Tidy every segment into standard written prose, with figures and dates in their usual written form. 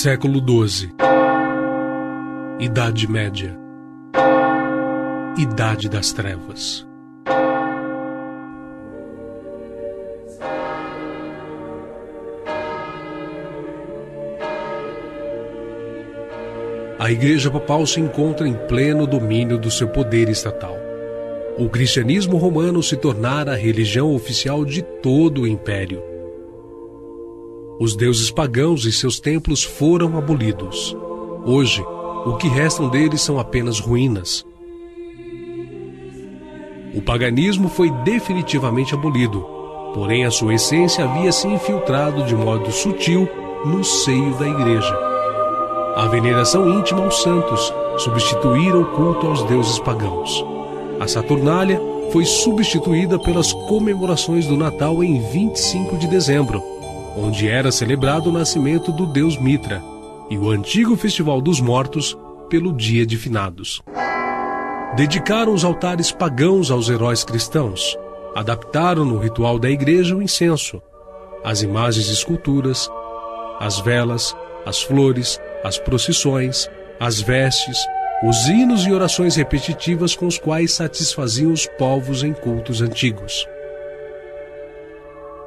Século XII. Idade Média. Idade das Trevas. A Igreja Papal se encontra em pleno domínio do seu poder estatal. O cristianismo romano se tornara a religião oficial de todo o Império. Os deuses pagãos e seus templos foram abolidos. Hoje, o que restam deles são apenas ruínas. O paganismo foi definitivamente abolido, porém a sua essência havia se infiltrado de modo sutil no seio da Igreja. A veneração íntima aos santos substituíra o culto aos deuses pagãos. A Saturnália foi substituída pelas comemorações do Natal em 25 de dezembro, onde era celebrado o nascimento do deus Mitra, e o antigo Festival dos Mortos pelo Dia de Finados. Dedicaram os altares pagãos aos heróis cristãos, adaptaram no ritual da igreja o incenso, as imagens e esculturas, as velas, as flores, as procissões, as vestes, os hinos e orações repetitivas com os quais satisfaziam os povos em cultos antigos.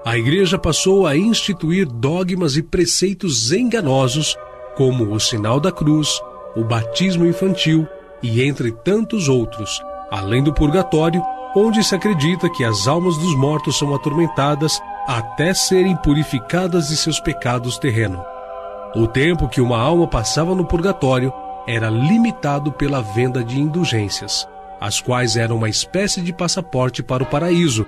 A Igreja passou a instituir dogmas e preceitos enganosos, como o sinal da cruz, o batismo infantil e entre tantos outros, além do purgatório, onde se acredita que as almas dos mortos são atormentadas até serem purificadas de seus pecados terrenos. O tempo que uma alma passava no purgatório era limitado pela venda de indulgências, as quais eram uma espécie de passaporte para o paraíso,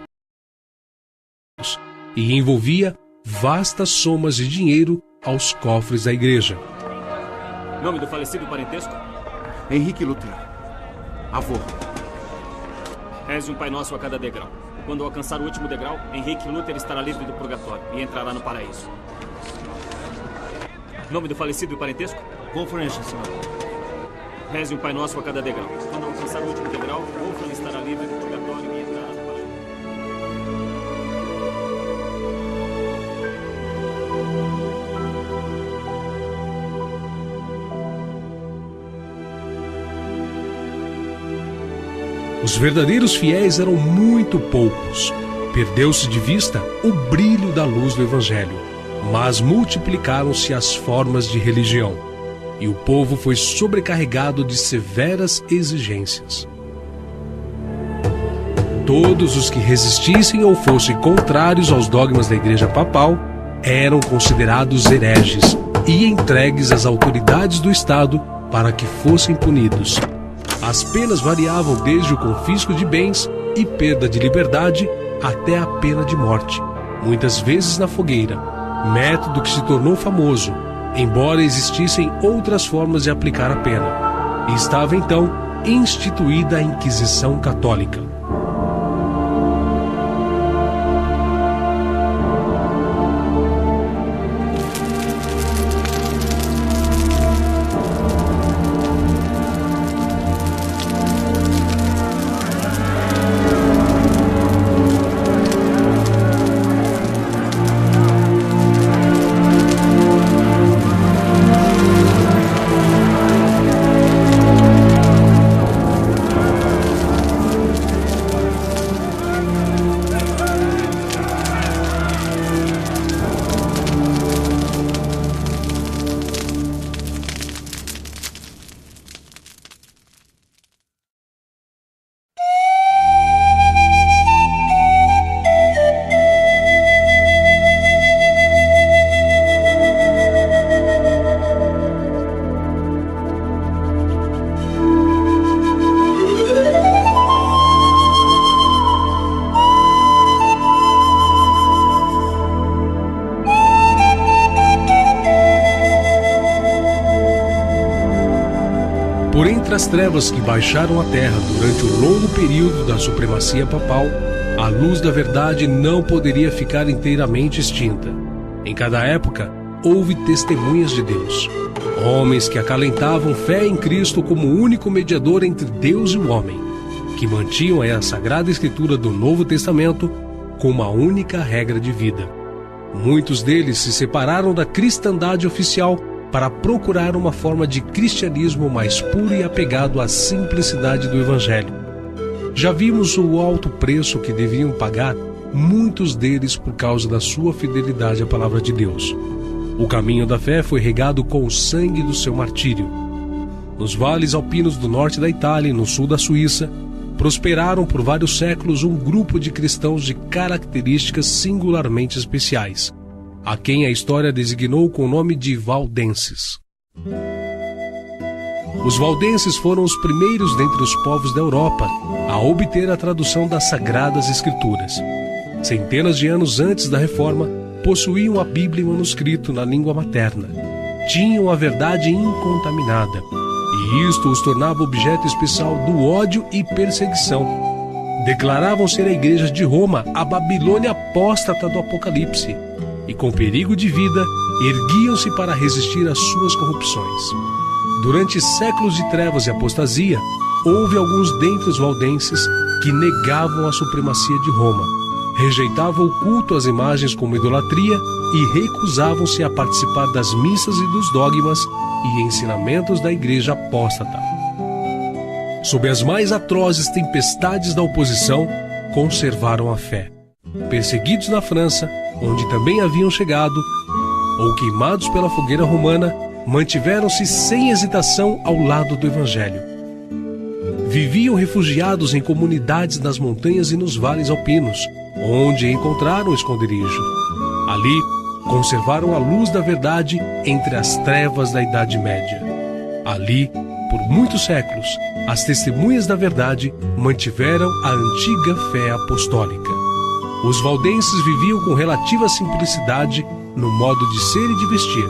e envolvia vastas somas de dinheiro aos cofres da igreja. Nome do falecido parentesco? Henrique Luther. Avô. Reze um Pai Nosso a cada degrau. Quando alcançar o último degrau, Henrique Luther estará livre do purgatório e entrará no paraíso. Nome do falecido parentesco? Wolfram senhor. Reze um Pai Nosso a cada degrau. Quando alcançar o último degrau, Wolfram estará livre do purgatório e entrará no paraíso. Os verdadeiros fiéis eram muito poucos. Perdeu-se de vista o brilho da luz do Evangelho, mas multiplicaram-se as formas de religião, e o povo foi sobrecarregado de severas exigências. Todos os que resistissem ou fossem contrários aos dogmas da Igreja Papal eram considerados hereges e entregues às autoridades do Estado para que fossem punidos. As penas variavam desde o confisco de bens e perda de liberdade até a pena de morte, muitas vezes na fogueira, método que se tornou famoso, embora existissem outras formas de aplicar a pena. E estava então instituída a Inquisição Católica. Por entre as trevas que baixaram a terra durante o longo período da supremacia papal, a luz da verdade não poderia ficar inteiramente extinta. Em cada época, houve testemunhas de Deus, homens que acalentavam fé em Cristo como único mediador entre Deus e o homem, que mantinham a Sagrada Escritura do Novo Testamento como a única regra de vida. Muitos deles se separaram da cristandade oficial para procurar uma forma de cristianismo mais puro e apegado à simplicidade do Evangelho. Já vimos o alto preço que deviam pagar muitos deles por causa da sua fidelidade à palavra de Deus. O caminho da fé foi regado com o sangue do seu martírio. Nos vales alpinos do norte da Itália e no sul da Suíça, prosperaram por vários séculos um grupo de cristãos de características singularmente especiais, a quem a história designou com o nome de valdenses. Os valdenses foram os primeiros dentre os povos da Europa a obter a tradução das Sagradas Escrituras. Centenas de anos antes da Reforma, possuíam a Bíblia em manuscrito na língua materna. Tinham a verdade incontaminada, e isto os tornava objeto especial do ódio e perseguição. Declaravam ser a Igreja de Roma a Babilônia apóstata do Apocalipse, e com perigo de vida, erguiam-se para resistir às suas corrupções. Durante séculos de trevas e apostasia, houve alguns dentre os valdenses que negavam a supremacia de Roma, rejeitavam o culto às imagens como idolatria e recusavam-se a participar das missas e dos dogmas e ensinamentos da Igreja apóstata. Sob as mais atrozes tempestades da oposição, conservaram a fé. Perseguidos na França, onde também haviam chegado, ou queimados pela fogueira romana, mantiveram-se sem hesitação ao lado do Evangelho. Viviam refugiados em comunidades nas montanhas e nos vales alpinos, onde encontraram esconderijo. Ali, conservaram a luz da verdade entre as trevas da Idade Média. Ali, por muitos séculos, as testemunhas da verdade mantiveram a antiga fé apostólica. Os valdenses viviam com relativa simplicidade no modo de ser e de vestir,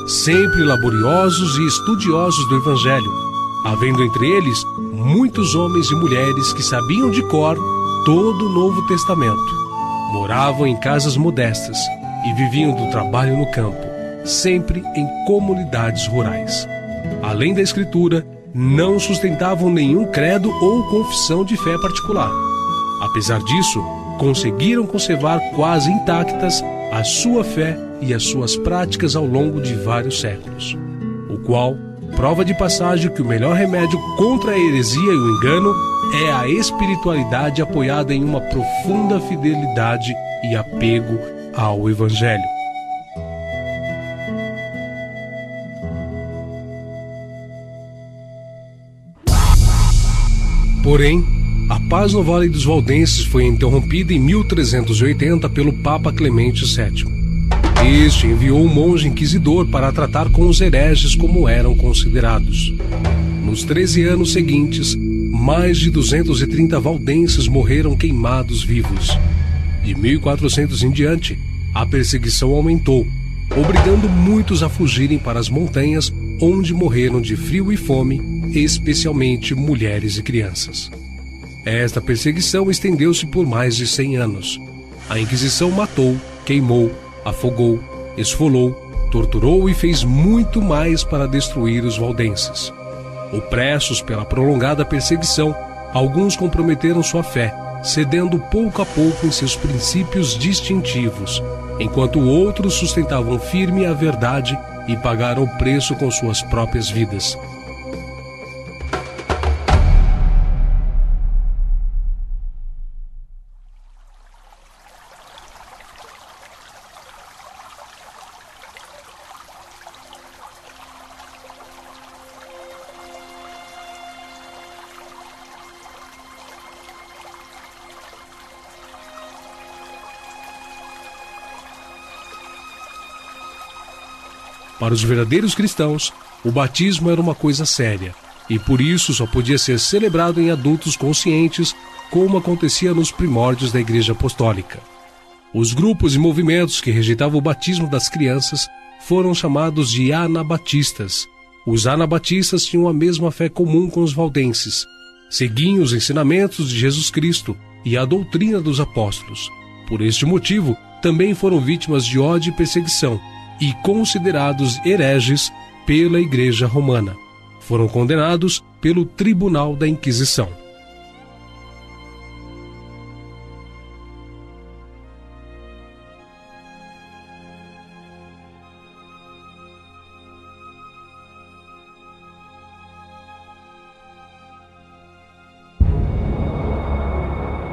sempre laboriosos e estudiosos do Evangelho, havendo entre eles muitos homens e mulheres que sabiam de cor todo o Novo Testamento. Moravam em casas modestas e viviam do trabalho no campo, sempre em comunidades rurais. Além da Escritura, não sustentavam nenhum credo ou confissão de fé particular. Apesar disso, conseguiram conservar quase intactas a sua fé e as suas práticas ao longo de vários séculos, o qual prova de passagem que o melhor remédio contra a heresia e o engano é a espiritualidade apoiada em uma profunda fidelidade e apego ao Evangelho. Porém, a paz no Vale dos Valdenses foi interrompida em 1380 pelo Papa Clemente VII. Este enviou um monge inquisidor para tratar com os hereges como eram considerados. Nos 13 anos seguintes, mais de 230 valdenses morreram queimados vivos. De 1400 em diante, a perseguição aumentou, obrigando muitos a fugirem para as montanhas, onde morreram de frio e fome, especialmente mulheres e crianças. Esta perseguição estendeu-se por mais de 100 anos. A Inquisição matou, queimou, afogou, esfolou, torturou e fez muito mais para destruir os valdenses. Opressos pela prolongada perseguição, alguns comprometeram sua fé, cedendo pouco a pouco em seus princípios distintivos, enquanto outros sustentavam firme a verdade e pagaram o preço com suas próprias vidas. Para os verdadeiros cristãos, o batismo era uma coisa séria, e por isso só podia ser celebrado em adultos conscientes, como acontecia nos primórdios da Igreja Apostólica. Os grupos e movimentos que rejeitavam o batismo das crianças foram chamados de anabatistas. Os anabatistas tinham a mesma fé comum com os valdenses, seguiam os ensinamentos de Jesus Cristo e a doutrina dos apóstolos. Por este motivo, também foram vítimas de ódio e perseguição, e considerados hereges pela Igreja Romana. Foram condenados pelo Tribunal da Inquisição.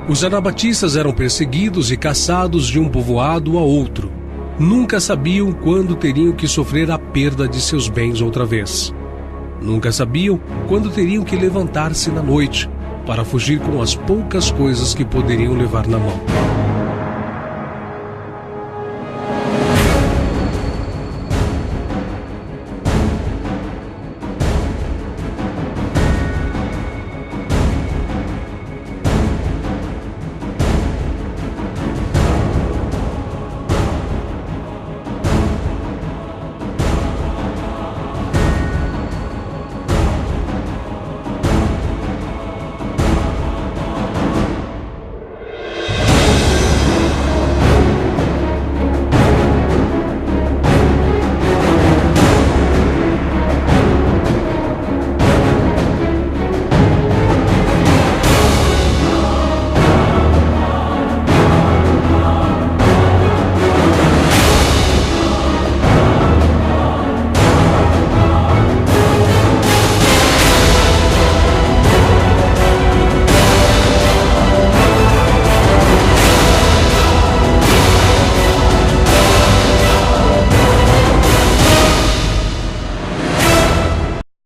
Os anabatistas eram perseguidos e caçados de um povoado a outro. Nunca sabiam quando teriam que sofrer a perda de seus bens outra vez. Nunca sabiam quando teriam que levantar-se na noite para fugir com as poucas coisas que poderiam levar na mão.